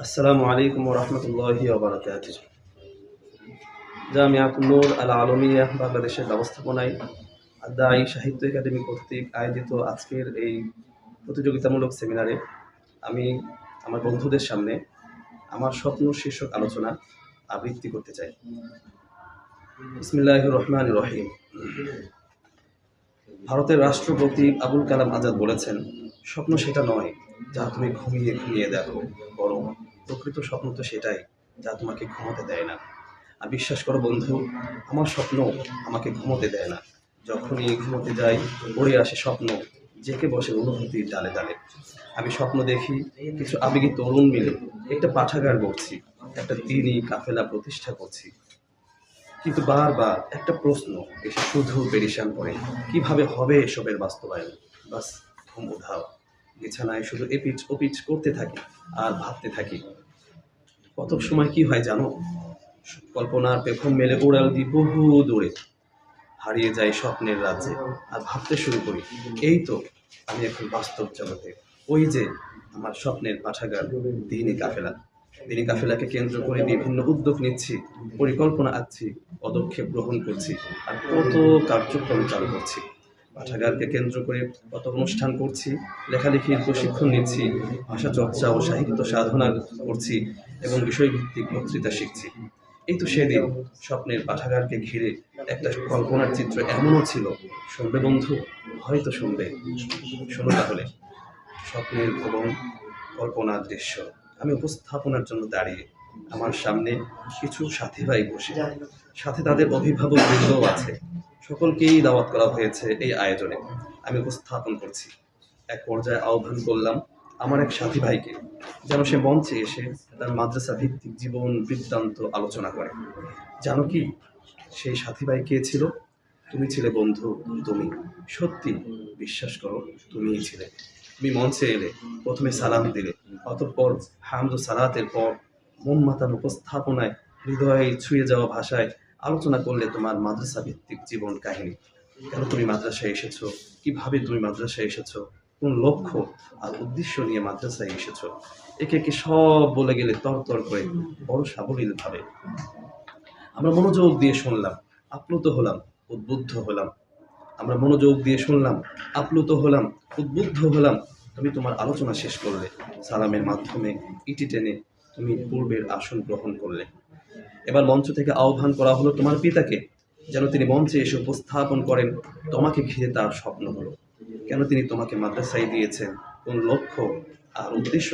আসসালামু আলাইকুম ওয়া রাহমাতুল্লাহি ওয়া বারাকাতুহু। জামিআতুন নূর আল আলমিয়া বাংলাদেশের ব্যবস্থাপনায় আদ-দাঈ সাহিত্য একাডেমি কর্তৃক আয়োজিত আজকের এই প্রতিযোগিতামূলক সেমিনারে আমি আমার বন্ধুদের সামনে আমার স্বপ্ন শীর্ষক আলোচনা আবৃত্তি করতে চাই। বিসমিল্লাহির রহমানির রহিম। ভারতের রাষ্ট্রপতি আবুল কালাম আজাদ বলেছেন, স্বপ্ন সেটা নয় যা তুমি ঘুমিয়ে ঘুমিয়ে দেখো, বরং প্রকৃত স্বপ্ন তো সেটাই যা তোমাকে ঘুমোতে দেয় না। আর বিশ্বাস করো বন্ধু, আমার স্বপ্ন আমাকে ঘুমোতে দেয় না। যখনই ঘুমোতে যাই পড়ে আসে স্বপ্ন, জেঁকে বসে অনুভূতির ডালে ডালে। আমি স্বপ্ন দেখি কিছু আবেগী তরুণ মিলে একটা পাঠাগার গড়ছি, একটা দিনই কাফেলা প্রতিষ্ঠা করছি। কিন্তু বারবার একটা প্রশ্ন এসে শুধু পেরেশান করে, কিভাবে হবে এসবের বাস্তবায়ন? বাস ঘুম উধাও, বিছানায় শুধু এপিচ ওপিচ করতে থাকি আর ভাবতে থাকি। কত সময় কি হয় জানো, কল্পনার পেখম মেলে উড়াল দিই বহু দূরে, হারিয়ে যাই স্বপ্নের রাজ্যে আর ভাবতে শুরু করি, এই তো আমি এখন বাস্তব জগতে। ওই যে আমার স্বপ্নের পাঠাগার দিনই কাফেলা। দিনই কাফেলাকে কেন্দ্র করে বিভিন্ন উদ্যোগ নিচ্ছি, পরিকল্পনা আঁকছি, পদক্ষেপ গ্রহণ করছি আর কত কার্যক্রম চালু করছি। পাঠাগারকে কেন্দ্র করে কত অনুষ্ঠান করছি, লেখালেখির প্রশিক্ষণ নিচ্ছি, ভাষা চর্চা ও সাহিত্য সাধনা করছি এবং বিষয়ভিত্তিক বক্তৃতা শিখছি। এই তো সেদিন স্বপ্নের পাঠাগারকে ঘিরে একটা কল্পনার চিত্র এমনও ছিল। শুনবে বন্ধু? হয়তো শুনবে। শোনো তাহলে। স্বপ্নের ভবন, কল্পনার দৃশ্য। আমি উপস্থাপনার জন্য দাঁড়িয়ে, আমার সামনে কিছু সাথী ভাই বসে, সাথে তাদের অভিভাবক বৃন্দও আছে। সকলকেই দাওয়াত করা হয়েছে এই আয়োজনে। আমি উপস্থাপন করছি। এক পর্যায়ে আহ্বান করলাম আমার এক সাথী ভাইকে, যেন সে মঞ্চে এসে তার মাদ্রাসা ভিত্তিক জীবন বৃত্তান্ত আলোচনা করে। জানো কি সেই সাথী ভাই কে ছিল? তুমি ছিলে বন্ধু, তুমি। সত্যি, বিশ্বাস করো, তুমিই ছিলে। তুমি মঞ্চে এলে, প্রথমে সালাম দিলে, অতঃপর হামদ ও সালাতের পর মন মাতানো উপস্থাপনায় হৃদয়ে ছুঁয়ে যাওয়া ভাষায় আলোচনা করলে তোমার মাদ্রাসা ভিত্তিক জীবন কাহিনী। কেন তুমি মাদ্রাসায় এসেছো, কিভাবে তুমি মাদ্রাসায় এসেছো, কোন লক্ষ্য আর উদ্দেশ্য নিয়ে মাদ্রাসায় এসেছো, একে একে সব বলে গেলে তরতর করে, বড় সাবলীল ভাবে। আমরা মনোযোগ দিয়ে শুনলাম, আপ্লুত হলাম, উদ্বুদ্ধ হলাম। আমরা মনোযোগ দিয়ে শুনলাম, আপ্লুত হলাম, উদ্বুদ্ধ হলাম। তুমি তোমার আলোচনা শেষ করলে, সালামের মাধ্যমে ইটি টেনে তুমি পূর্বের আসন গ্রহণ করলে। এবার মঞ্চ থেকে আহ্বান করা হলো তোমার পিতাকে, যেন তিনি মঞ্চে এসে উপস্থাপন করেন তোমাকে ঘিরে তার স্বপ্নগুলো। কেন তিনি তোমাকে মাদ্রাসায় দিয়েছেন, কোন লক্ষ্য আর উদ্দেশ্য